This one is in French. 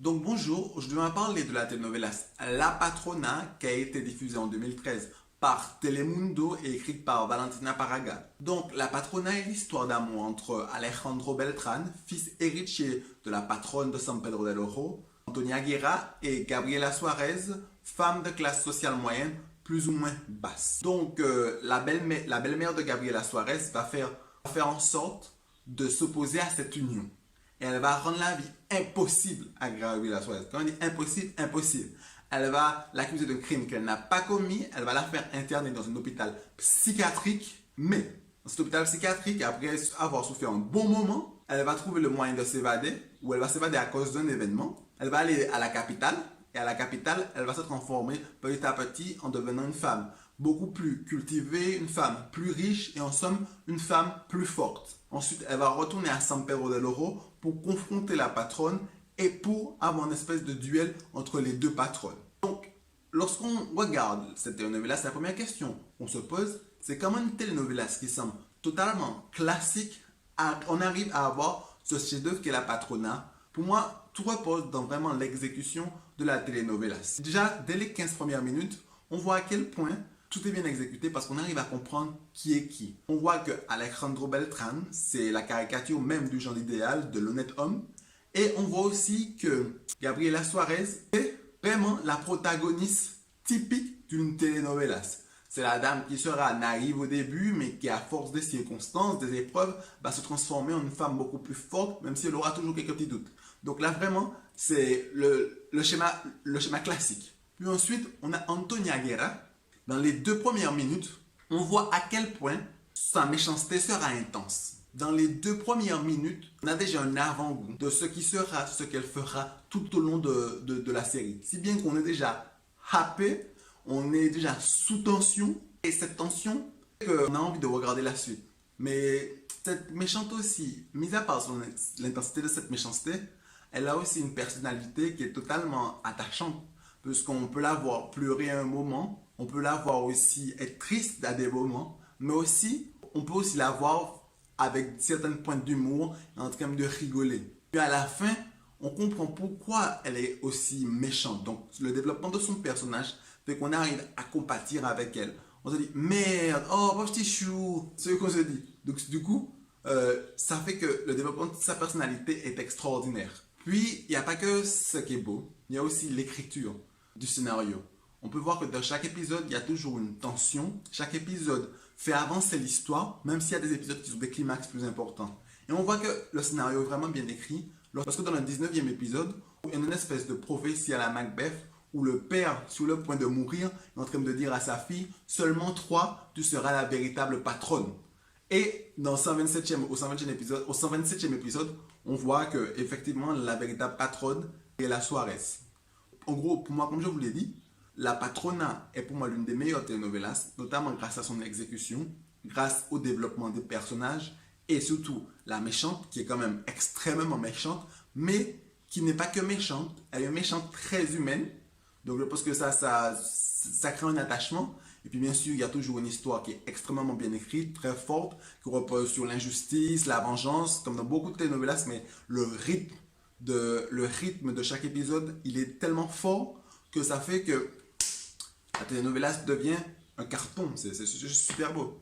Donc bonjour, aujourd'hui on va parler de la telenovelas La Patrona qui a été diffusée en 2013 par Telemundo et écrite par Valentina Paraga. Donc La Patrona est l'histoire d'amour entre Alejandro Beltrán, fils héritier de la patronne de San Pedro del Oro, Antonia Guerra et Gabriela Suarez, femme de classe sociale moyenne plus ou moins basse. Donc la belle-mère de Gabriela Suarez va faire en sorte de s'opposer à cette union. Et elle va rendre la vie impossible à Gabriela Suarez. Quand on dit impossible, impossible. Elle va l'accuser de crimes qu'elle n'a pas commis. Elle va la faire interner dans un hôpital psychiatrique. Mais dans cet hôpital psychiatrique, après avoir souffert un bon moment, elle va trouver le moyen de s'évader, ou elle va s'évader à cause d'un événement. Elle va aller à la capitale. Et à la capitale, elle va se transformer petit à petit en devenant une femme beaucoup plus cultivée, une femme plus riche et en somme une femme plus forte. Ensuite, elle va retourner à San Pedro del Oro pour confronter la patronne et pour avoir une espèce de duel entre les deux patronnes. Donc, lorsqu'on regarde cette telenovelas, la première question qu'on se pose, c'est comment une telenovelas qui semble totalement classique, on arrive à avoir ce chef-d'œuvre qu'est la Patrona. Pour moi, tout repose dans vraiment l'exécution de la telenovelas. Déjà, dès les 15 premières minutes, on voit à quel point tout est bien exécuté parce qu'on arrive à comprendre qui est qui. On voit que Alejandro Beltrán, c'est la caricature même du genre idéal de l'honnête homme. Et on voit aussi que Gabriela Suarez est vraiment la protagoniste typique d'une telenovelas. C'est la dame qui sera naïve au début, mais qui, à force des circonstances, des épreuves, va se transformer en une femme beaucoup plus forte, même si elle aura toujours quelques petits doutes. Donc là, vraiment, c'est le schéma classique. Puis ensuite, on a Antonia Guerra. Dans les 2 premières minutes, on voit à quel point sa méchanceté sera intense. Dans les 2 premières minutes, on a déjà un avant-goût de ce qui sera, ce qu'elle fera tout au long de la série. Si bien qu'on est déjà happé, on est déjà sous tension, et cette tension, on a envie de regarder la suite. Mais cette méchante aussi, mis à part l'intensité de cette méchanceté, elle a aussi une personnalité qui est totalement attachante, puisqu'on peut la voir pleurer à un moment, on peut la voir aussi être triste à des moments, mais aussi, on peut aussi la voir avec certaines pointes d'humour et en train de rigoler. Puis à la fin, on comprend pourquoi elle est aussi méchante. Donc le développement de son personnage fait qu'on arrive à compatir avec elle. On se dit, merde, oh, pauvre petit chou, c'est ce qu'on se dit. Donc du coup, ça fait que le développement de sa personnalité est extraordinaire. Puis, il n'y a pas que ce qui est beau, il y a aussi l'écriture du scénario. On peut voir que dans chaque épisode, il y a toujours une tension. Chaque épisode fait avancer l'histoire, même s'il y a des épisodes qui ont des climax plus importants. Et on voit que le scénario est vraiment bien écrit. Lorsque dans le 19e épisode, il y a une espèce de prophétie à la Macbeth, où le père, sur le point de mourir, est en train de dire à sa fille, seulement 3, tu seras la véritable patronne. Et dans au 127e épisode, on voit que effectivement la véritable patronne est la Suarez. En gros, pour moi, comme je vous l'ai dit, La Patrona est pour moi l'une des meilleures telenovelas, notamment grâce à son exécution, grâce au développement des personnages et surtout la méchante qui est quand même extrêmement méchante, mais qui n'est pas que méchante, elle est méchante très humaine. Donc je pense que ça crée un attachement. Et puis bien sûr, il y a toujours une histoire qui est extrêmement bien écrite, très forte, qui repose sur l'injustice, la vengeance, comme dans beaucoup de telenovelas, mais le rythme de chaque épisode, il est tellement fort que ça fait que la telenovelas devient un carton. C'est super beau.